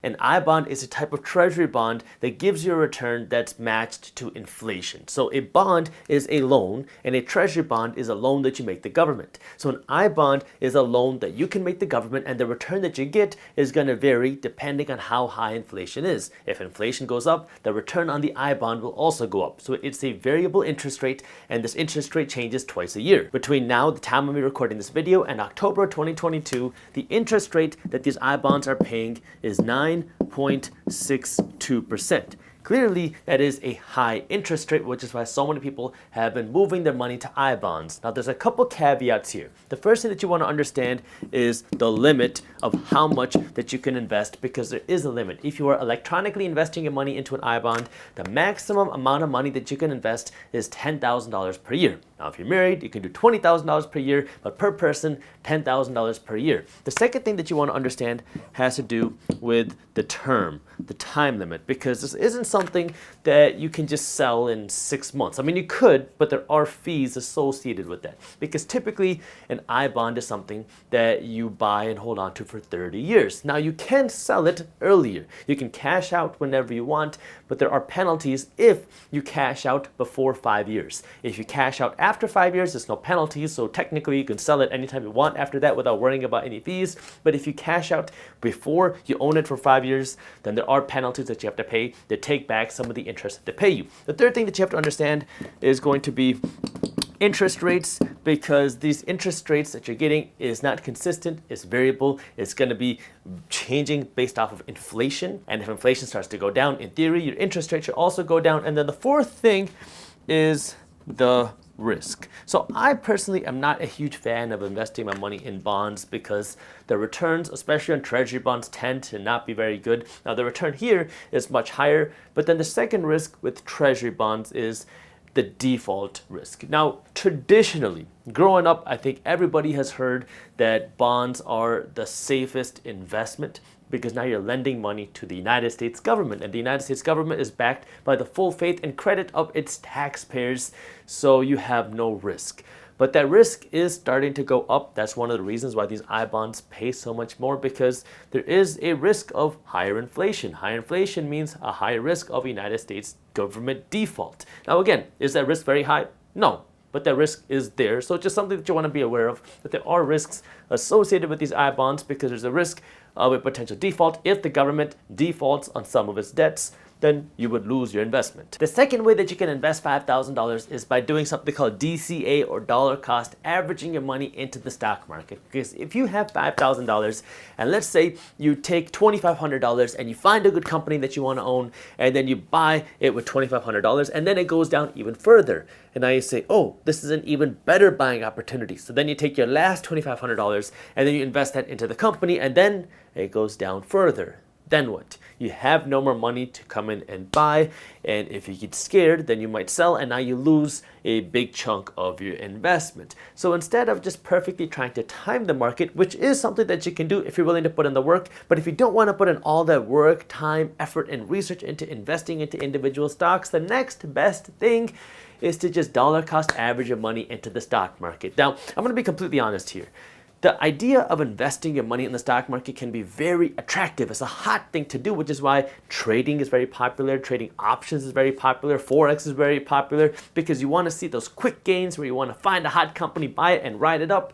An I bond is a type of treasury bond that gives you a return that's matched to inflation. So a bond is a loan and a treasury bond is a loan that you make the government. So an I bond is a loan that you can make the government, and the return that you get is going to vary depending on how high inflation is. If inflation goes up, the return on the I bond will also go up. So it's a variable interest rate, and this interest rate changes twice a year. Between now, the time of me recording this video, and October 2022, the interest rate that these I bonds are paying is 9.62%. Clearly, that is a high interest rate, which is why so many people have been moving their money to I bonds. Now, there's a couple caveats here. The first thing that you want to understand is the limit of how much that you can invest, because there is a limit. If you are electronically investing your money into an I bond, the maximum amount of money that you can invest is $10,000 per year. Now, if you're married, you can do $20,000 per year, but per person, $10,000 per year. The second thing that you want to understand has to do with the term, the time limit, because this isn't something that you can just sell in 6 months. I mean, you could, but there are fees associated with that, because typically an I bond is something that you buy and hold on to for 30 years. Now, you can sell it earlier. You can cash out whenever you want, but there are penalties if you cash out before 5 years. If you cash out after 5 years, there's no penalties, so technically you can sell it anytime you want after that without worrying about any fees. But if you cash out before you own it for 5 years, then there are penalties that you have to pay to take back some of the interest that they pay you. The third thing that you have to understand is going to be interest rates, because these interest rates that you're getting is not consistent, it's variable, it's going to be changing based off of inflation. And if inflation starts to go down, in theory, your interest rate should also go down. And then the fourth thing is the risk. So I personally am not a huge fan of investing my money in bonds, because the returns, especially on treasury bonds, tend to not be very good. Now, the return here is much higher, but then the second risk with treasury bonds is the default risk. Now, traditionally, growing up, I think everybody has heard that bonds are the safest investment, because now you're lending money to the United States government, and the United States government is backed by the full faith and credit of its taxpayers, so you have no risk. But that risk is starting to go up. That's one of the reasons why these I bonds pay so much more, because there is a risk of higher inflation. Higher inflation means a higher risk of United States government default. Now, again, is that risk very high? No. But that risk is there. So it's just something that you want to be aware of, that there are risks associated with these I bonds, because there's a risk of a potential default. If the government defaults on some of its debts, then you would lose your investment. The second way that you can invest $5,000 is by doing something called DCA, or dollar cost averaging your money into the stock market. Because if you have $5,000 and let's say you take $2,500 and you find a good company that you want to own, and then you buy it with $2,500, and then it goes down even further. And now you say, oh, this is an even better buying opportunity. So then you take your last $2,500 and then you invest that into the company, and then it goes down further. Then what? You have no more money to come in and buy, and if you get scared, then you might sell, and now you lose a big chunk of your investment. So instead of just perfectly trying to time the market, which is something that you can do if you're willing to put in the work, but if you don't want to put in all that work, time, effort, and research into investing into individual stocks, the next best thing is to just dollar cost average your money into the stock market. Now, I'm going to be completely honest here. The idea of investing your money in the stock market can be very attractive. It's a hot thing to do, which is why trading is very popular. Trading options is very popular. Forex is very popular, because you want to see those quick gains where you want to find a hot company, buy it, and ride it up.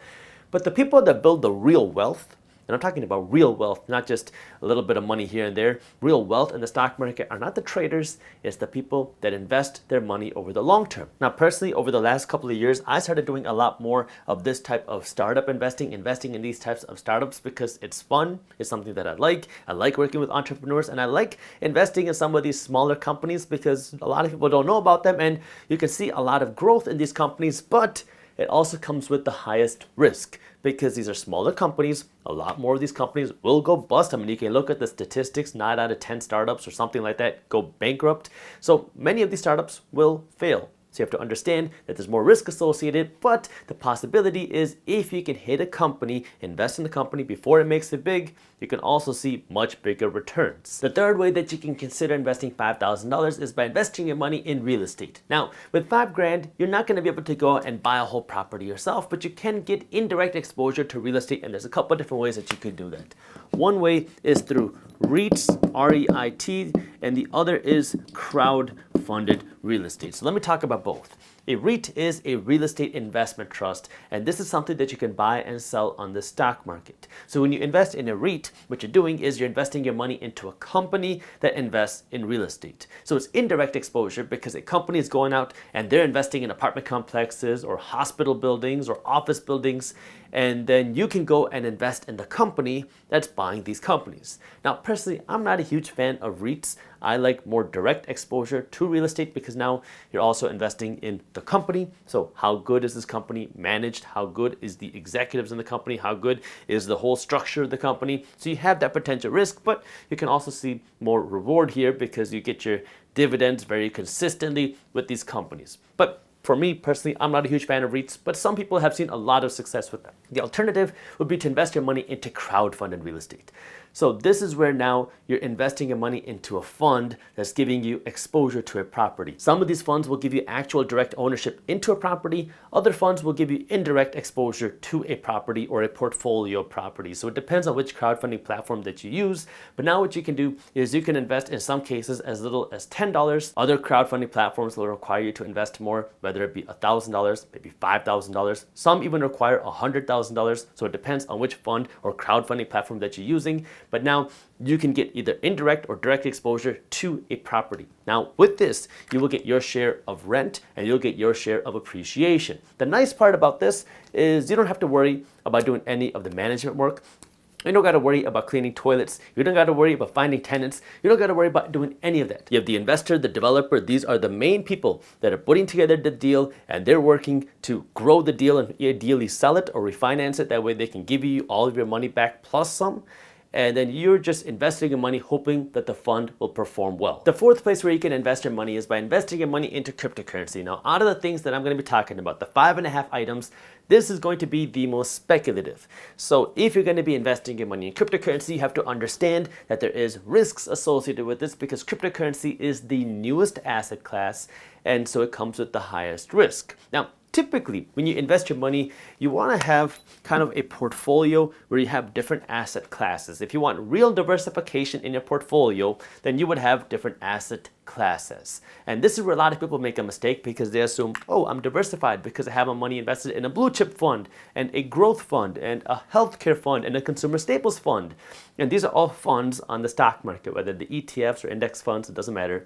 But the people that build the real wealth, and I'm talking about real wealth, not just a little bit of money here and there. Real wealth in the stock market are not the traders, it's the people that invest their money over the long term. Now, personally, over the last couple of years, I started doing a lot more of this type of startup investing in these types of startups, because it's fun, it's something that I like. I like working with entrepreneurs, and I like investing in some of these smaller companies, because a lot of people don't know about them, and you can see a lot of growth in these companies, but it also comes with the highest risk, because these are smaller companies. A lot more of these companies will go bust. I mean, you can look at the statistics, 9 out of 10 startups or something like that go bankrupt. So many of these startups will fail. So you have to understand that there's more risk associated, but the possibility is if you can hit a company, invest in the company before it makes it big, you can also see much bigger returns. The third way that you can consider investing $5,000 is by investing your money in real estate. Now, with $5,000, you're not going to be able to go and buy a whole property yourself, but you can get indirect exposure to real estate, and there's a couple of different ways that you could do that. One way is through REITs, R-E-I-T, and the other is crowd-funded real estate. So let me talk about both. A REIT is a real estate investment trust, and this is something that you can buy and sell on the stock market. So when you invest in a REIT, what you're doing is you're investing your money into a company that invests in real estate. So it's indirect exposure because a company is going out and they're investing in apartment complexes or hospital buildings or office buildings, and then you can go and invest in the company that's buying these companies. Now, personally, I'm not a huge fan of REITs. I like more direct exposure to real estate because now you're also investing in the company. So how good is this company managed? How good is the executives in the company? How good is the whole structure of the company? So you have that potential risk, but you can also see more reward here because you get your dividends very consistently with these companies. But for me personally, I'm not a huge fan of REITs, but some people have seen a lot of success with them. The alternative would be to invest your money into crowdfunded real estate. So this is where now you're investing your money into a fund that's giving you exposure to a property. Some of these funds will give you actual direct ownership into a property. Other funds will give you indirect exposure to a property or a portfolio of properties. So it depends on which crowdfunding platform that you use. But now what you can do is you can invest in some cases as little as $10. Other crowdfunding platforms will require you to invest more, whether it be $1,000, maybe $5,000. Some even require $100,000. So it depends on which fund or crowdfunding platform that you're using. But now you can get either indirect or direct exposure to a property. Now with this, you will get your share of rent and you'll get your share of appreciation. The nice part about this is you don't have to worry about doing any of the management work. You don't got to worry about cleaning toilets. You don't got to worry about finding tenants. You don't got to worry about doing any of that. You have the investor, the developer. These are the main people that are putting together the deal, and they're working to grow the deal and ideally sell it or refinance it. That way they can give you all of your money back plus some. And then you're just investing your money hoping that the fund will perform well. The fourth place where you can invest your money is by investing your money into cryptocurrency. Now, out of the things that I'm going to be talking about, the 5.5 items, this is going to be the most speculative. So if you're going to be investing your money in cryptocurrency, you have to understand that there is risks associated with this because cryptocurrency is the newest asset class, and so it comes with the highest risk. Now, typically, when you invest your money, you want to have kind of a portfolio where you have different asset classes. If you want real diversification in your portfolio, then you would have different asset classes. And this is where a lot of people make a mistake because they assume, oh, I'm diversified because I have my money invested in a blue chip fund and a growth fund and a healthcare fund and a consumer staples fund. And these are all funds on the stock market, whether the ETFs or index funds, it doesn't matter.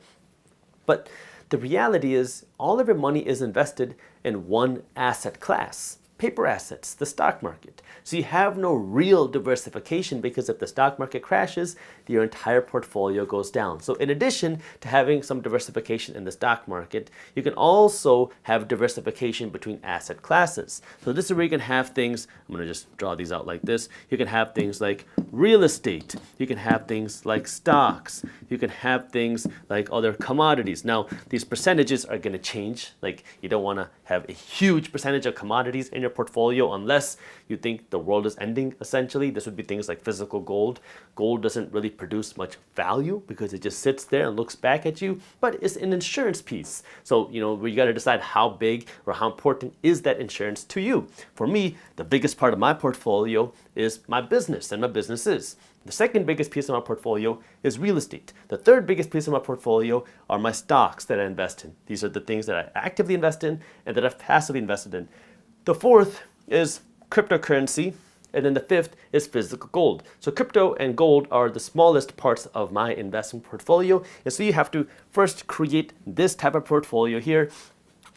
But the reality is all of your money is invested in one asset class, paper assets, the stock market. So you have no real diversification because if the stock market crashes, your entire portfolio goes down. So in addition to having some diversification in the stock market, you can also have diversification between asset classes. So this is where you can have things, I'm going to just draw these out like this. You can have things like real estate. You can have things like stocks. You can have things like other commodities. Now, these percentages are going to change. Like you don't want to have a huge percentage of commodities in your portfolio unless you think the world is ending, essentially. This would be things like physical gold. Gold doesn't really produce much value because it just sits there and looks back at you, but it's an insurance piece. So, you got to decide how big or how important is that insurance to you. For me, the biggest part of my portfolio is my business and my businesses. The second biggest piece of my portfolio is real estate. The third biggest piece of my portfolio are my stocks that I invest in. These are the things that I actively invest in and that I've passively invested in. The fourth is cryptocurrency, and then the fifth is physical gold. So crypto and gold are the smallest parts of my investment portfolio, and so you have to first create this type of portfolio here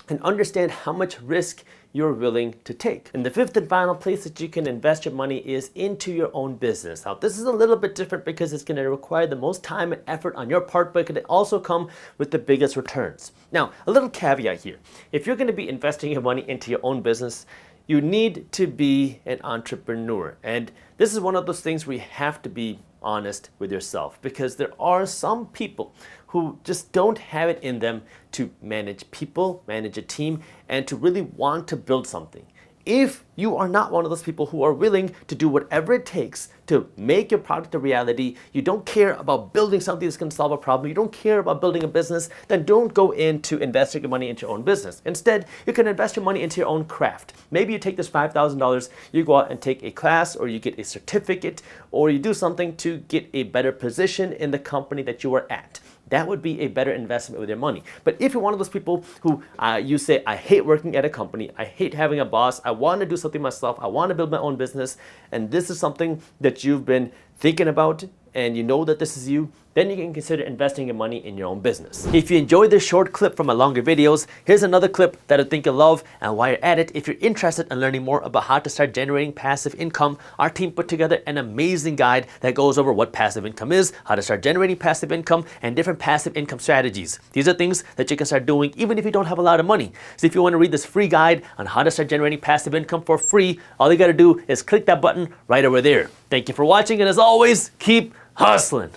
and understand how much risk you're willing to take. And the fifth and final place that you can invest your money is into your own business. Now, this is a little bit different because it's going to require the most time and effort on your part, but it can also come with the biggest returns. Now, a little caveat here. If you're going to be investing your money into your own business, you need to be an entrepreneur. And this is one of those things where you have to be honest with yourself, because there are some people who just don't have it in them to manage people, manage a team, and to really want to build something. If you are not one of those people who are willing to do whatever it takes to make your product a reality, you don't care about building something that's going to solve a problem, you don't care about building a business, then don't go into investing your money into your own business. Instead, you can invest your money into your own craft. Maybe you take this $5,000, you go out and take a class, or you get a certificate, or you do something to get a better position in the company that you are at. That would be a better investment with your money. But if you're one of those people who you say, I hate working at a company, I hate having a boss, I want to do something myself, I want to build my own business, and this is something that you've been thinking about, and you know that this is you, then you can consider investing your money in your own business. If you enjoyed this short clip from my longer videos, here's another clip that I think you'll love. And while you're at it, if you're interested in learning more about how to start generating passive income, our team put together an amazing guide that goes over what passive income is, how to start generating passive income, and different passive income strategies. These are things that you can start doing even if you don't have a lot of money. So if you want to read this free guide on how to start generating passive income for free, all you got to do is click that button right over there. Thank you for watching, and as always, keep hustling.